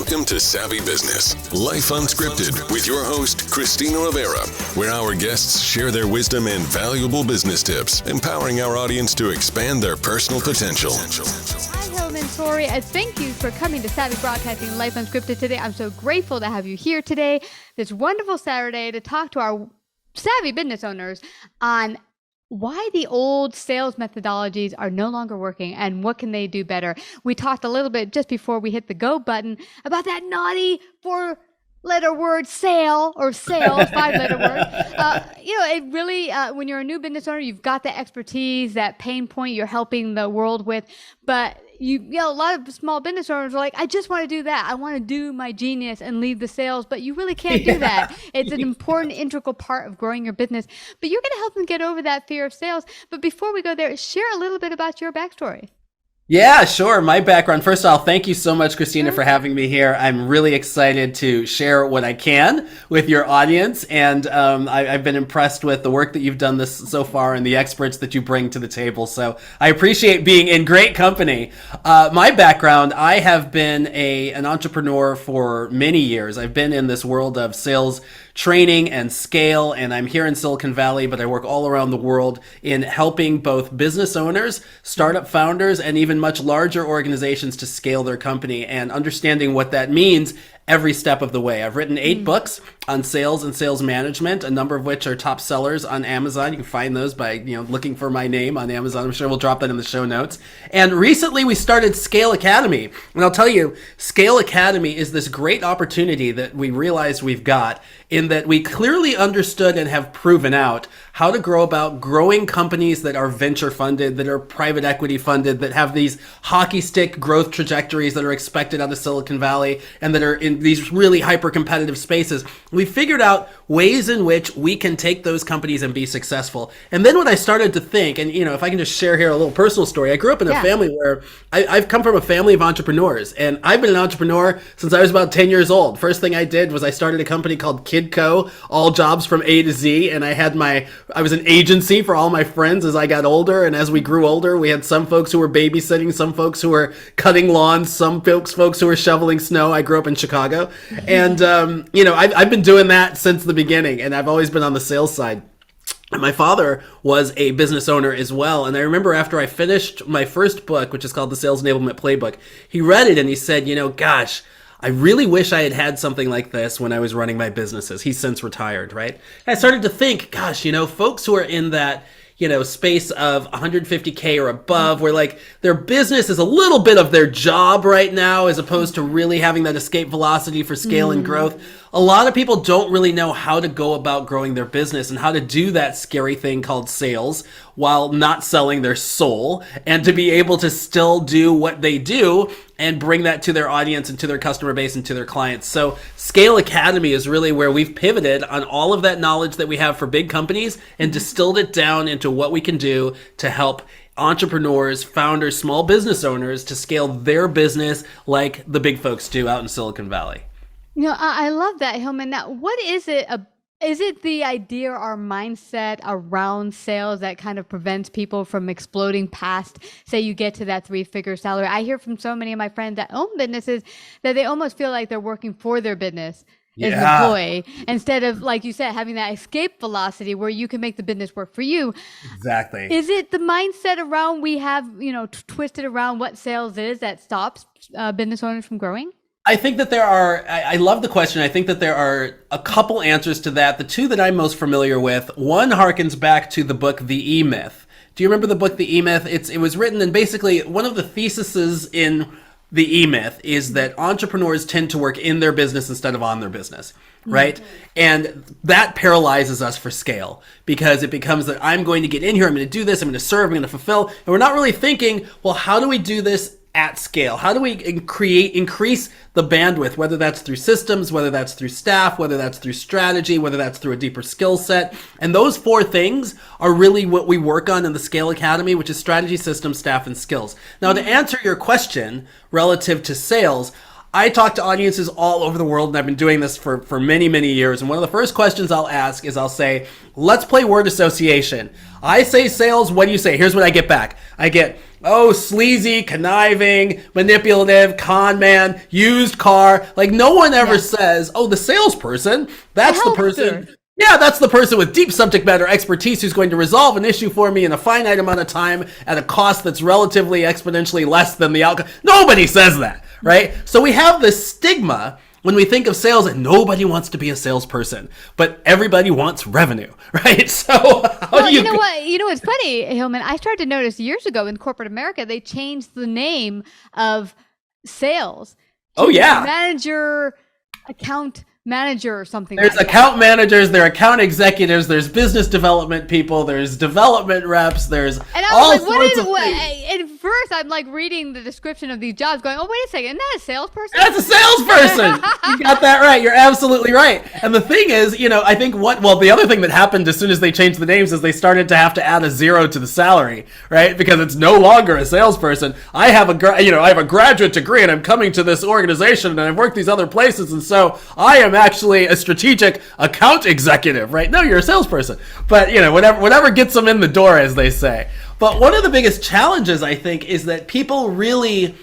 Welcome to Savvy Business, Life Unscripted, with your host, Christina Rivera, where our guests share their wisdom and valuable business tips, empowering our audience to expand their personal potential. Hi, Hilmon Sorey, and thank you for coming to Savvy Broadcasting Life Unscripted today. I'm so grateful to have you here today, this wonderful Saturday, to talk to our savvy business owners on why the old sales methodologies are no longer working and what can they do better. We talked a little bit just before we hit the go button about that naughty four-letter word, sales, 5-letter word. It really, when you're a new business owner, you've got the expertise, that pain point you're helping the world with, but a lot of small business owners are like, I just want to do that. I want to do my genius and leave the sales, but you really can't do that. It's an important, integral part of growing your business, but you're going to help them get over that fear of sales. But before we go there, share a little bit about your backstory. Yeah, sure. My background. First of all, thank you so much, Christina, for having me here. I'm really excited to share what I can with your audience. And I've been impressed with the work that you've done this so far and the experts that you bring to the table. So I appreciate being in great company. My background, I have been an entrepreneur for many years. I've been in this world of sales training and scale, and I'm here in Silicon Valley, but I work all around the world in helping both business owners, startup founders, and even much larger organizations to scale their company and understanding what that means every step of the way. I've written 8 books on sales and sales management, a number of which are top sellers on Amazon. You can find those by looking for my name on Amazon. I'm sure we'll drop that in the show notes. And recently we started Scale Academy. And I'll tell you, Scale Academy is this great opportunity that we realized we've got in that we clearly understood and have proven out how to grow about growing companies that are venture funded, that are private equity funded, that have these hockey stick growth trajectories that are expected out of Silicon Valley and that are in these really hyper competitive spaces. We figured out ways in which we can take those companies and be successful. And then when I started to think, and if I can just share here a little personal story, I grew up in a family where I've come from a family of entrepreneurs, and I've been an entrepreneur since I was about 10 years old. First thing I did was I started a company called KidCo, all jobs from A to Z, and I was an agency for all my friends as I got older, and as we grew older, we had some folks who were babysitting, some folks who were cutting lawns, some folks who were shoveling snow. I grew up in Chicago, and I've been doing that since the beginning, and I've always been on the sales side. And my father was a business owner as well. And I remember after I finished my first book, which is called The Sales Enablement Playbook, he read it and he said, gosh, I really wish I had had something like this when I was running my businesses. He's since retired, right? And I started to think, gosh, folks who are in that space of 150K or above, where like their business is a little bit of their job right now, as opposed to really having that escape velocity for scale and growth. A lot of people don't really know how to go about growing their business and how to do that scary thing called sales while not selling their soul, and to be able to still do what they do and bring that to their audience and to their customer base and to their clients. So Scale Academy is really where we've pivoted on all of that knowledge that we have for big companies and distilled it down into what we can do to help entrepreneurs, founders, small business owners to scale their business like the big folks do out in Silicon Valley. I love that, Hilmon. Now, what is it? Is it the idea or mindset around sales that kind of prevents people from exploding past, say you get to that 3-figure salary? I hear from so many of my friends that own businesses that they almost feel like they're working for their business as an employee, instead of, like you said, having that escape velocity where you can make the business work for you. Exactly. Is it the mindset around we have, twisted around what sales is that stops business owners from growing? I think that there are, I love the question. I think that there are a couple answers to that. The two that I'm most familiar with, one harkens back to the book, The E-Myth. Do you remember the book, The E-Myth? It was written, and basically one of the theses in The E-Myth is that entrepreneurs tend to work in their business instead of on their business, right? Mm-hmm. And that paralyzes us for scale, because it becomes that I'm going to get in here, I'm going to do this, I'm going to serve, I'm going to fulfill, and we're not really thinking, well, how do we do this at scale? How do we increase the bandwidth, whether that's through systems, whether that's through staff, whether that's through strategy, whether that's through a deeper skill set? And those 4 things are really what we work on in the Scale Academy, which is strategy, systems, staff, and skills. Now, to answer your question relative to sales, I talk to audiences all over the world, and I've been doing this for many, many years. And one of the first questions I'll ask is I'll say, let's play word association. I say sales, what do you say? Here's what I get back. I get, oh, sleazy, conniving, manipulative, con man, used car. Like no one ever says, oh, the salesperson, that's the person. Yeah, that's the person with deep subject matter expertise who's going to resolve an issue for me in a finite amount of time at a cost that's relatively exponentially less than the outcome. Nobody says that, right? So we have this stigma when we think of sales, and nobody wants to be a salesperson, but everybody wants revenue, right? So you know what? You know what's funny, Hilmon? I started to notice years ago in corporate America, they changed the name of sales. Manager, account manager or something. There's like account managers, there are account executives, there's business development people, there's development reps, there's all sorts of things. At first, I'm like reading the description of these jobs going, oh, wait a second, isn't that a salesperson? That's a salesperson! You got that right. You're absolutely right. And the thing is, I think the other thing that happened as soon as they changed the names is they started to have to add a 0 to the salary, right? Because it's no longer a salesperson. I have a graduate degree and I'm coming to this organization and I've worked these other places, and so I am actually a strategic account executive, right? No, you're a salesperson. But, whatever gets them in the door, as they say. But one of the biggest challenges, I think, is that people really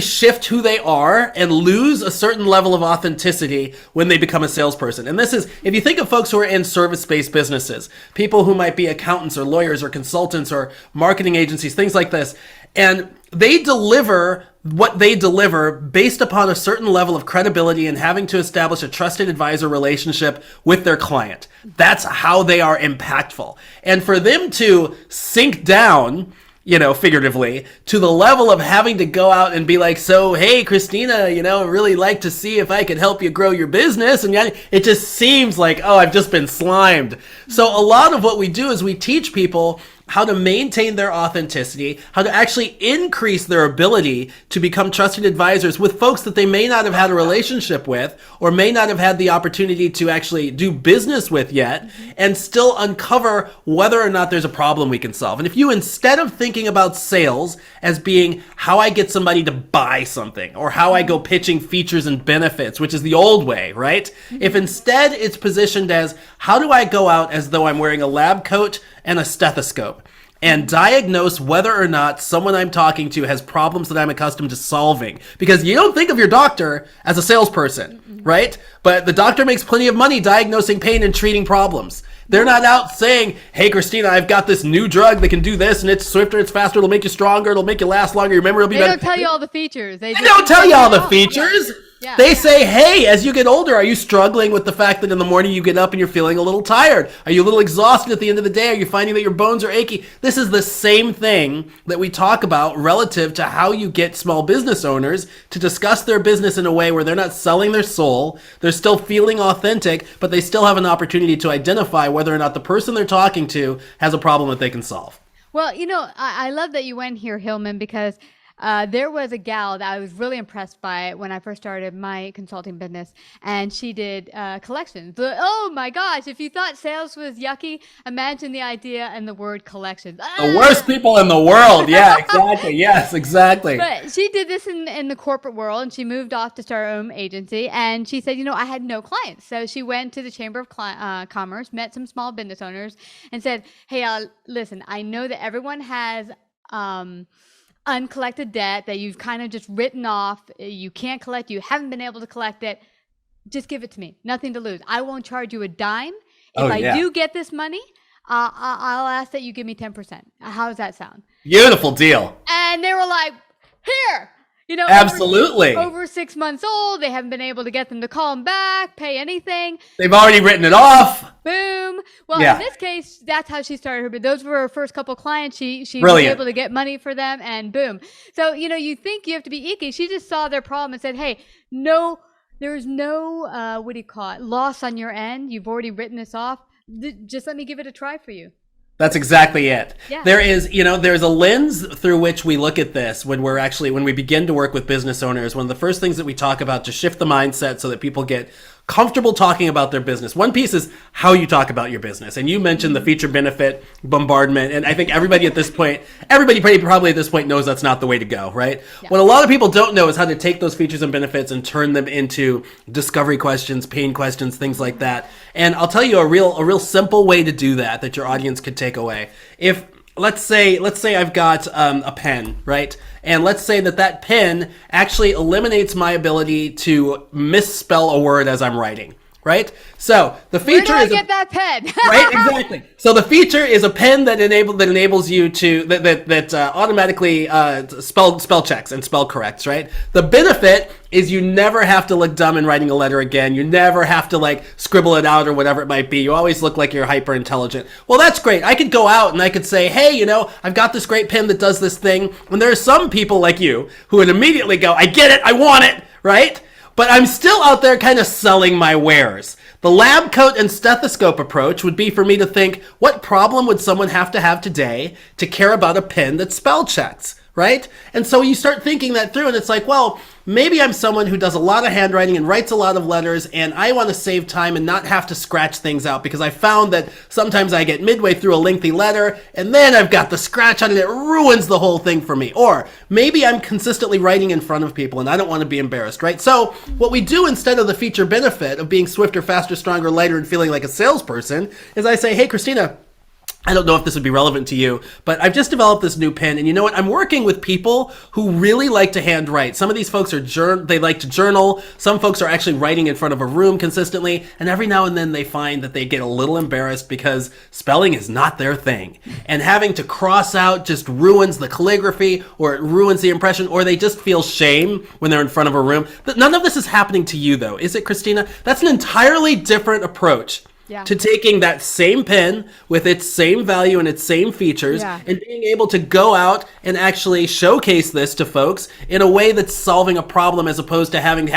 shift who they are and lose a certain level of authenticity when they become a salesperson. And this is, if you think of folks who are in service-based businesses, people who might be accountants or lawyers or consultants or marketing agencies, things like this, and they deliver what they deliver based upon a certain level of credibility and having to establish a trusted advisor relationship with their client. That's how they are impactful. And for them to sink down, figuratively, to the level of having to go out and be like, so, hey, Christina, I'd really like to see if I could help you grow your business. And it just seems like, oh, I've just been slimed. So a lot of what we do is we teach people how to maintain their authenticity, how to actually increase their ability to become trusted advisors with folks that they may not have had a relationship with or may not have had the opportunity to actually do business with yet, and still uncover whether or not there's a problem we can solve. And if you, instead of thinking about sales as being how I get somebody to buy something or how I go pitching features and benefits, which is the old way, right? If instead it's positioned as how do I go out as though I'm wearing a lab coat and a stethoscope and diagnose whether or not someone I'm talking to has problems that I'm accustomed to solving. Because you don't think of your doctor as a salesperson, right? But the doctor makes plenty of money diagnosing pain and treating problems. They're not out saying, hey, Christina, I've got this new drug that can do this, and it's swifter, it's faster, it'll make you stronger, it'll make you last longer, your memory will be better. They don't tell you all the features. They don't tell you all the features. Yeah. They say, hey, as you get older, are you struggling with the fact that in the morning you get up and you're feeling a little tired? Are you a little exhausted at the end of the day? Are you finding that your bones are achy? This is the same thing that we talk about relative to how you get small business owners to discuss their business in a way where they're not selling their soul, they're still feeling authentic, but they still have an opportunity to identify whether or not the person they're talking to has a problem that they can solve. Well, I love that you went here, Hilmon, because there was a gal that I was really impressed by when I first started my consulting business, and she did collections. Oh my gosh, if you thought sales was yucky, imagine the idea and the word collections. The worst people in the world. Yeah, exactly. Yes, exactly. But she did this in the corporate world, and she moved off to start her own agency, and she said, I had no clients. So she went to the Chamber of Commerce, met some small business owners, and said, hey, listen, I know that everyone has uncollected debt that you've kind of just written off. You can't collect. You haven't been able to collect it. Just give it to me. Nothing to lose. I won't charge you a dime. If I do get this money, I'll ask that you give me 10%. How does that sound? Beautiful deal. And they were like, here. Absolutely. Over 6 months old. They haven't been able to get them to call them back, pay anything. They've already written it off. Boom. Well, in this case, that's how she started her. But those were her first couple clients. She was able to get money for them, and boom. So, you think you have to be icky. She just saw their problem and said, hey, no, there's no, loss on your end. You've already written this off. Just let me give it a try for you. That's exactly it. Yeah. There is, there's a lens through which we look at this when we begin to work with business owners. One of the first things that we talk about to shift the mindset so that people get comfortable talking about their business. One piece is how you talk about your business. And you mentioned the feature benefit bombardment. And I think everybody probably at this point knows that's not the way to go, right? Yeah. What a lot of people don't know is how to take those features and benefits and turn them into discovery questions, pain questions, things like that. And I'll tell you a real simple way to do that your audience could take away. If let's say I've got a pen, right? And let's say that pen actually eliminates my ability to misspell a word as I'm writing, right? So the feature is get that pen, right? Exactly. So the feature is a pen that enables you to that automatically spell checks and spell corrects, right? The benefit is you never have to look dumb in writing a letter again. You never have to like scribble it out or whatever it might be. You always look like you're hyper intelligent. Well, that's great. I could go out and I could say, hey, I've got this great pen that does this thing. And there are some people like you who would immediately go, I get it, I want it, right? But I'm still out there kind of selling my wares. The lab coat and stethoscope approach would be for me to think, what problem would someone have today to care about a pen that spell checks, right? And so you start thinking that through and it's like, well, maybe I'm someone who does a lot of handwriting and writes a lot of letters and I want to save time and not have to scratch things out because I found that sometimes I get midway through a lengthy letter and then I've got the scratch on it. It ruins the whole thing for me. Or maybe I'm consistently writing in front of people and I don't want to be embarrassed, right? So what we do instead of the feature benefit of being swifter, faster, stronger, lighter, and feeling like a salesperson is I say, hey, Christina, I don't know if this would be relevant to you, but I've just developed this new pen, and you know what? I'm working with people who really like to handwrite. Some of these folks they like to journal. Some folks are actually writing in front of a room consistently, and every now and then they find that they get a little embarrassed because spelling is not their thing. And having to cross out just ruins the calligraphy, or it ruins the impression, or they just feel shame when they're in front of a room. But none of this is happening to you, though, is it, Christina? That's an entirely different approach. Yeah. To taking that same pen with its same value and its same features and being able to go out and actually showcase this to folks in a way that's solving a problem as opposed to having to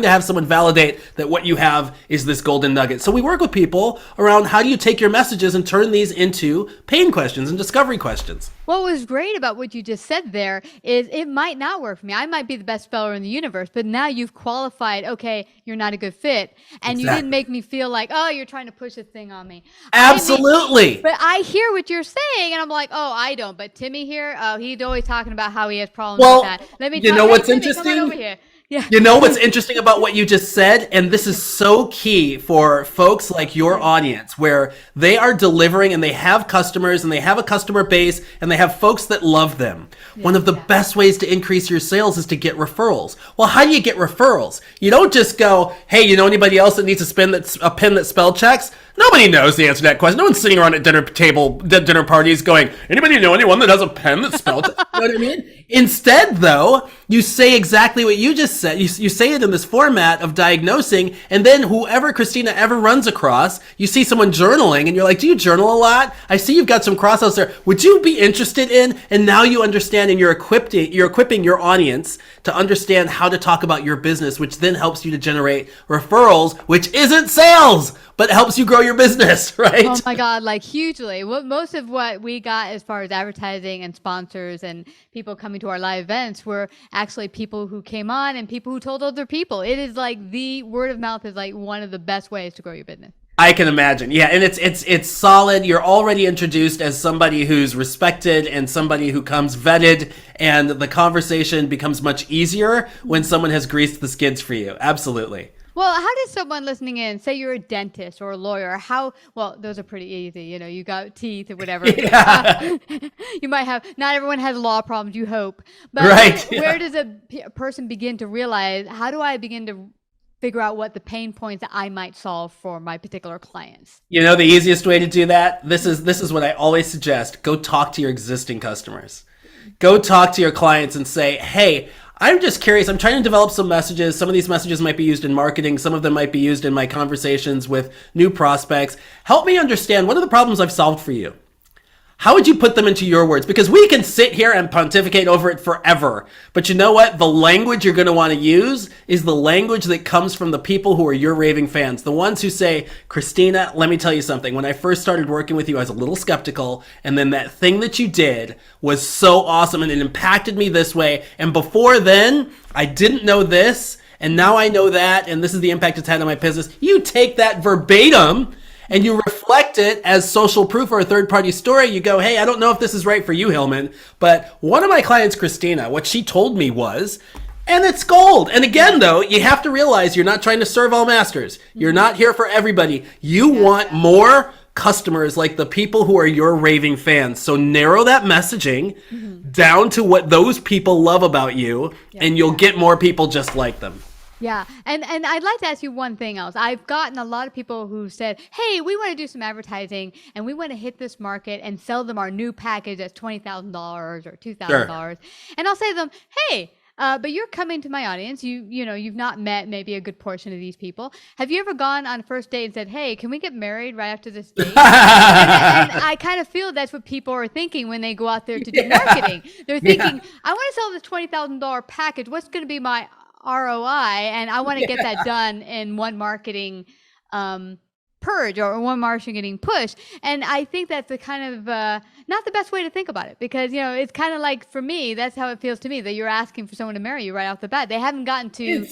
have someone validate that what you have is this golden nugget. So we work with people around how do you take your messages and turn these into pain questions and discovery questions. What was great about what you just said there is it might not work for me. I might be the best speller in the universe, but now you've qualified, okay, you're not a good fit. And you didn't make me feel like, oh, you're trying to push a thing on me. Absolutely. But I hear what you're saying, and I'm like, oh, I don't. But Timmy here, he's always talking about how he has problems with that. Let me what's Timmy, interesting? come on over here. Yeah. You know what's interesting about what you just said? And this is so key for folks like your audience, where they are delivering and they have customers and they have a customer base and they have folks that love them. Yeah, one of the best ways to increase your sales is to get referrals. Well, how do you get referrals? You don't just go, hey, you know anybody else that needs a pen that spell checks? Nobody knows the answer to that question. No one's sitting around at dinner parties going, anybody know anyone that has a pen that spell checks? You know what I mean? Instead, though, you say exactly what you just said. You say it in this format of diagnosing, and then whoever Christina ever runs across, you see someone journaling, and you're like, do you journal a lot? I see you've got some crossouts there. Would you be interested in? And now you understand, and you're equipping your audience to understand how to talk about your business, which then helps you to generate referrals, which isn't sales, but helps you grow your business, right? Oh my God, like hugely. Most of what we got as far as advertising and sponsors and people coming to our live events were actually people who came on and people who told other people. It is like the word of mouth is like one of the best ways to grow your business. I can imagine. Yeah, and it's solid. You're already introduced as somebody who's respected and somebody who comes vetted, and the conversation becomes much easier when someone has greased the skids for you. Absolutely. Well, how does someone listening in, say you're a dentist or a lawyer, those are pretty easy, you got teeth or whatever. Yeah. You might have, not everyone has law problems, you hope. But right. Where does a person begin to realize, how do I begin to figure out what the pain points that I might solve for my particular clients? The easiest way to do that, this is what I always suggest. Go talk to your existing customers. Go talk to your clients and say, hey, I'm just curious. I'm trying to develop some messages. Some of these messages might be used in marketing. Some of them might be used in my conversations with new prospects. Help me understand, what are the problems I've solved for you? How would you put them into your words? Because we can sit here and pontificate over it forever. But you know what? The language you're going to want to use is the language that comes from the people who are your raving fans. The ones who say, Christina, let me tell you something. When I first started working with you, I was a little skeptical. And then that thing that you did was so awesome and it impacted me this way. And before then, I didn't know this. And now I know that, and this is the impact it's had on my business. You take that verbatim and you reflect it as social proof or a third-party story. You go, hey, I don't know if this is right for you, Hilmon, but one of my clients, Christina, what she told me was, and it's gold. And again, though, you have to realize you're not trying to serve all masters. You're not here for everybody. You want more customers like the people who are your raving fans. So narrow that messaging down to what those people love about you, and you'll get more people just like them. Yeah. And I'd like to ask you one thing else. I've gotten a lot of people who said, hey, we want to do some advertising and we want to hit this market and sell them our new package that's $20,000 or $2,000. Sure. And I'll say to them, hey, but you're coming to my audience. You've not met maybe a good portion of these people. Have you ever gone on a first date and said, hey, can we get married right after this date? and I kind of feel that's what people are thinking when they go out there to do marketing. They're thinking, I want to sell this $20,000 package. What's going to be my ROI? And I want to get that done in one marketing purge or one marketing push. And I think that's the kind of not the best way to think about it, because it's kind of like, for me, that's how it feels to me, that you're asking for someone to marry you right off the bat. They haven't gotten to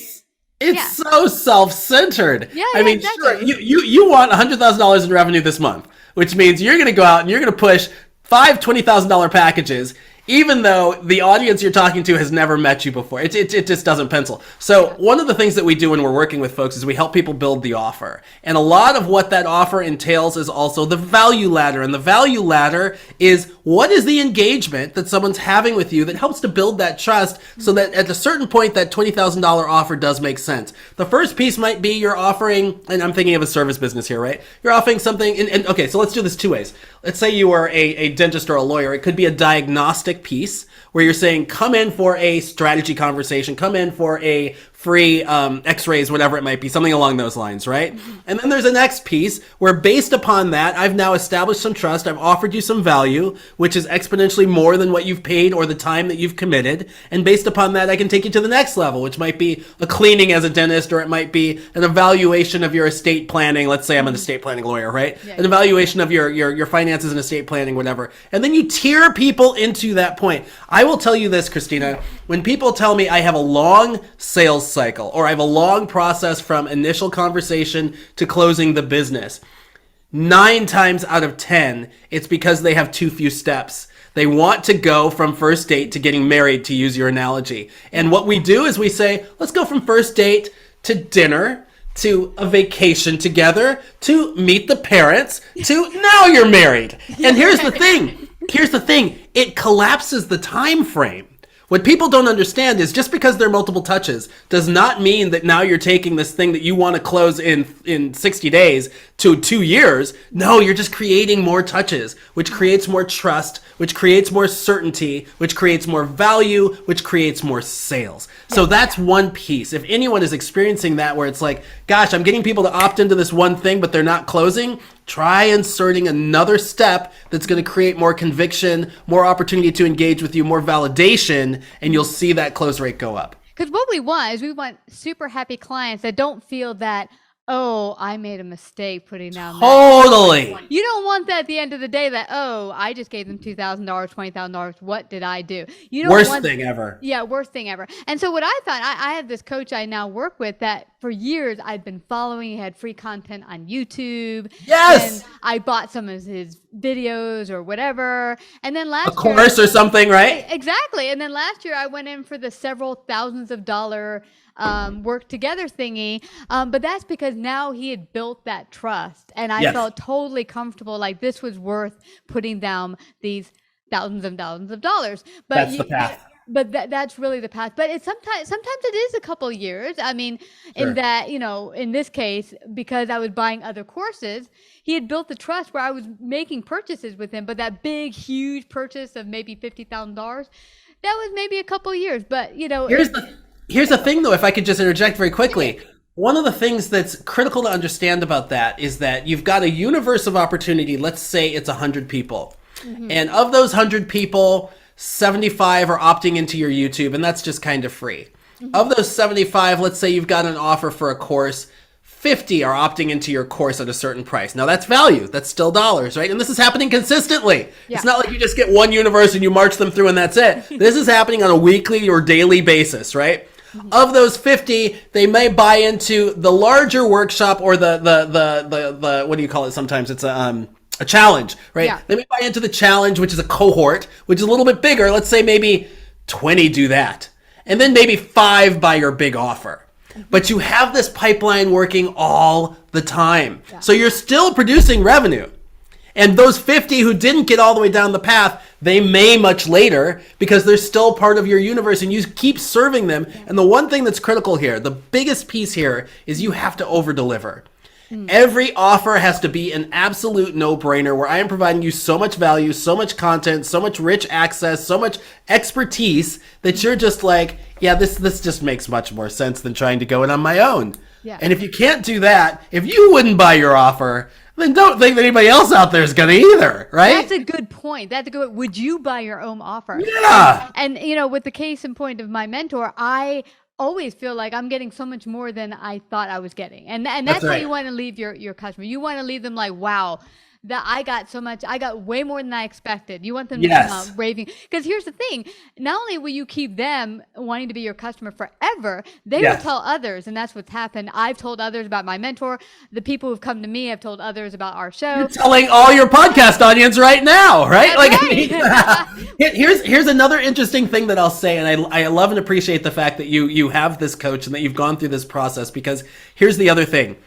it's so self-centered. I mean, exactly. Sure, you want $100,000 in revenue this month, which means you're going to go out and you're going to push 5 $20,000 packages, even though the audience you're talking to has never met you before. It just doesn't pencil. So one of the things that we do when we're working with folks is we help people build the offer. And a lot of what that offer entails is also the value ladder. And the value ladder is, what is the engagement that someone's having with you that helps to build that trust so that at a certain point that $20,000 offer does make sense. The first piece might be you're offering, and I'm thinking of a service business here, right? You're offering something, and okay, so let's do this two ways. Let's say you are a dentist or a lawyer. It could be a diagnostic piece where you're saying, come in for a strategy conversation, come in for a free x-rays, whatever it might be, something along those lines, right? And then there's a next piece where, based upon that, I've now established some trust, I've offered you some value, which is exponentially more than what you've paid or the time that you've committed, and based upon that, I can take you to the next level, which might be a cleaning as a dentist, or it might be an evaluation of your estate planning. Let's say I'm an estate planning lawyer, right? An evaluation of your finances and estate planning, whatever. And then you tier people into that point. I will tell you this, Christina, when people tell me I have a long sales cycle, or I have a long process from initial conversation to closing the business, 9 times out of 10, it's because they have too few steps. They want to go from first date to getting married, to use your analogy. And what we do is we say, let's go from first date to dinner, to a vacation together, to meet the parents, to now you're married. And here's the thing. It collapses the time frame. What people don't understand is, just because there are multiple touches does not mean that now you're taking this thing that you want to close in 60 days to 2 years. No, you're just creating more touches, which creates more trust, which creates more certainty, which creates more value, which creates more sales. So that's one piece. If anyone is experiencing that, where it's like, gosh, I'm getting people to opt into this one thing, but they're not closing, try inserting another step that's going to create more conviction, more opportunity to engage with you, more validation, and you'll see that close rate go up. Because what we want is, we want super happy clients that don't feel that, oh, I made a mistake putting down Totally. that. You don't want that at the end of the day, that, oh, I just gave them $2,000, $20,000. What did I do? You don't Worst thing ever. Yeah, worst thing ever. And so what I found, I have this coach I now work with that for years I'd been following. He had free content on YouTube. Yes. And I bought some of his videos or whatever. And then last year, a course or something, right? Exactly. And then last year I went in for the several thousands of dollar work together thingy. But that's because now he had built that trust, and I felt totally comfortable, like this was worth putting down these thousands and thousands of dollars. But that's the path. But that's really the path. But it's sometimes it is a couple years. I mean, in that, in this case, because I was buying other courses, he had built the trust where I was making purchases with him. But that big, huge purchase of maybe $50,000, that was maybe a couple years. But Here's the thing, though, if I could just interject very quickly. One of the things that's critical to understand about that is that you've got a universe of opportunity. Let's say it's 100 people. Mm-hmm. And of those 100 people, 75 are opting into your YouTube, and that's just kind of free. Mm-hmm. Of those 75, let's say you've got an offer for a course, 50 are opting into your course at a certain price. Now that's value. That's still dollars, right? And this is happening consistently. Yeah. It's not like you just get one universe and you march them through and that's it. This is happening on a weekly or daily basis, right? Of those 50, they may buy into the larger workshop or the what do you call it? Sometimes it's a challenge, right? Yeah. They may buy into the challenge, which is a cohort, which is a little bit bigger. Let's say maybe 20 do that. And then maybe 5 buy your big offer. But you have this pipeline working all the time. Yeah. So you're still producing revenue. And those 50 who didn't get all the way down the path, they may much later because they're still part of your universe and you keep serving them. And the one thing that's critical here, the biggest piece here is you have to over-deliver. Every offer has to be an absolute no-brainer where I am providing you so much value, so much content, so much rich access, so much expertise that you're just like, yeah, this just makes much more sense than trying to go it on my own. Yeah. And if you can't do that, if you wouldn't buy your offer, then don't think that anybody else out there is going to either, right? That's a good point. That's a good. Would you buy your own offer? Yeah. And with the case in point of my mentor, I always feel like I'm getting so much more than I thought I was getting. And that's how you want to leave your customer. You want to leave them like, wow, that I got so much, I got way more than I expected. You want them to come raving. Because here's the thing, not only will you keep them wanting to be your customer forever, they will tell others, and that's what's happened. I've told others about my mentor. The people who've come to me have told others about our show. You're telling all your podcast audience right now, right? Here's another interesting thing that I'll say, and I love and appreciate the fact that you have this coach and that you've gone through this process, because here's the other thing.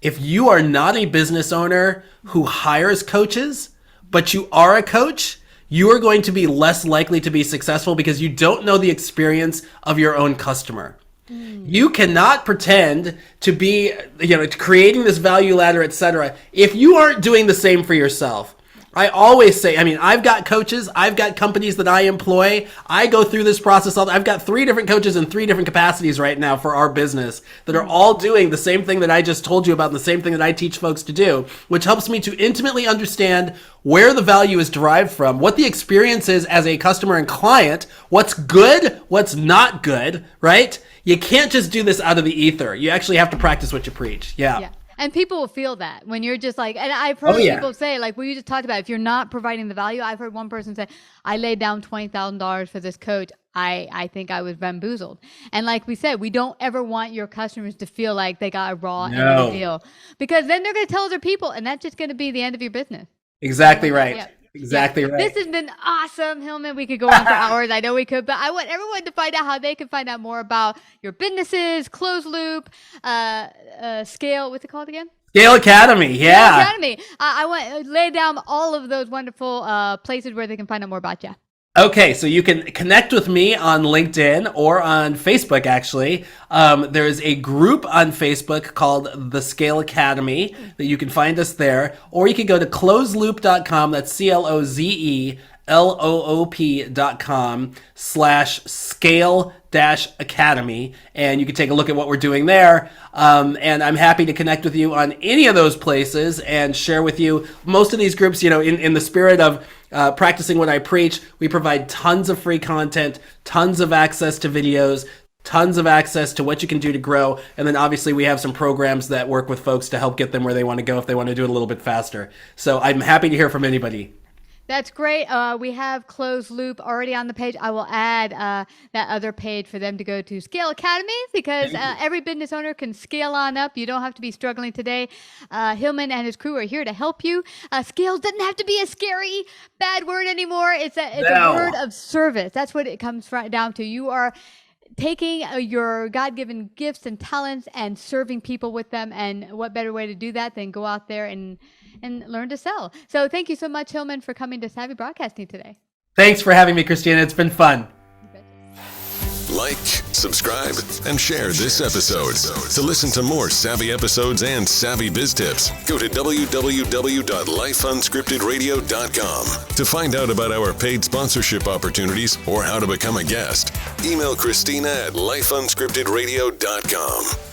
If you are not a business owner who hires coaches, but you are a coach, you are going to be less likely to be successful because you don't know the experience of your own customer. You cannot pretend to be, creating this value ladder, etc., if you aren't doing the same for yourself. I always say, I've got coaches, I've got companies that I employ. I go through this process. I've got 3 different coaches in 3 different capacities right now for our business that are all doing the same thing that I just told you about, and the same thing that I teach folks to do, which helps me to intimately understand where the value is derived from, what the experience is as a customer and client, what's good, what's not good, right? You can't just do this out of the ether. You actually have to practice what you preach. Yeah. And people will feel that when you're just like, and I've heard people say, like what you just talked about, if you're not providing the value, I've heard one person say, I laid down $20,000 for this coach. I think I was bamboozled. And like we said, we don't ever want your customers to feel like they got a raw end of the deal, because then they're going to tell other people, and that's just going to be the end of your business. Exactly right. Yeah. Exactly right. This has been awesome, Hilmon. We could go on for hours. I know we could, but I want everyone to find out how they can find out more about your businesses, ClozeLoop, Scale. What's it called again? Scale Academy. Yeah. Scale Academy. I want to lay down all of those wonderful places where they can find out more about you. Okay, so you can connect with me on LinkedIn or on Facebook, actually. There's a group on Facebook called The Scale Academy that you can find us there. Or you can go to ClozeLoop.com, that's ClozeLoop.com/scale-academy. And you can take a look at what we're doing there. And I'm happy to connect with you on any of those places and share with you most of these groups, in the spirit of practicing what I preach. We provide tons of free content, tons of access to videos, tons of access to what you can do to grow. And then obviously we have some programs that work with folks to help get them where they want to go if they want to do it a little bit faster. So I'm happy to hear from anybody. That's great. We have ClozeLoop already on the page. I will add that other page for them to go to Scale Academy, because every business owner can scale on up. You don't have to be struggling today. Hilmon and his crew are here to help you. Scale doesn't have to be a scary, bad word anymore. It's a word of service. That's what it comes down to. You are taking your God-given gifts and talents and serving people with them. And what better way to do that than go out there and learn to sell. So thank you so much, Hilmon, for coming to Savvy Broadcasting today. Thanks for having me, Christina. It's been fun. Like, subscribe, and share this episode. To listen to more savvy episodes and savvy biz tips, go to www.lifeunscriptedradio.com. To find out about our paid sponsorship opportunities or how to become a guest, email Christina at lifeunscriptedradio.com.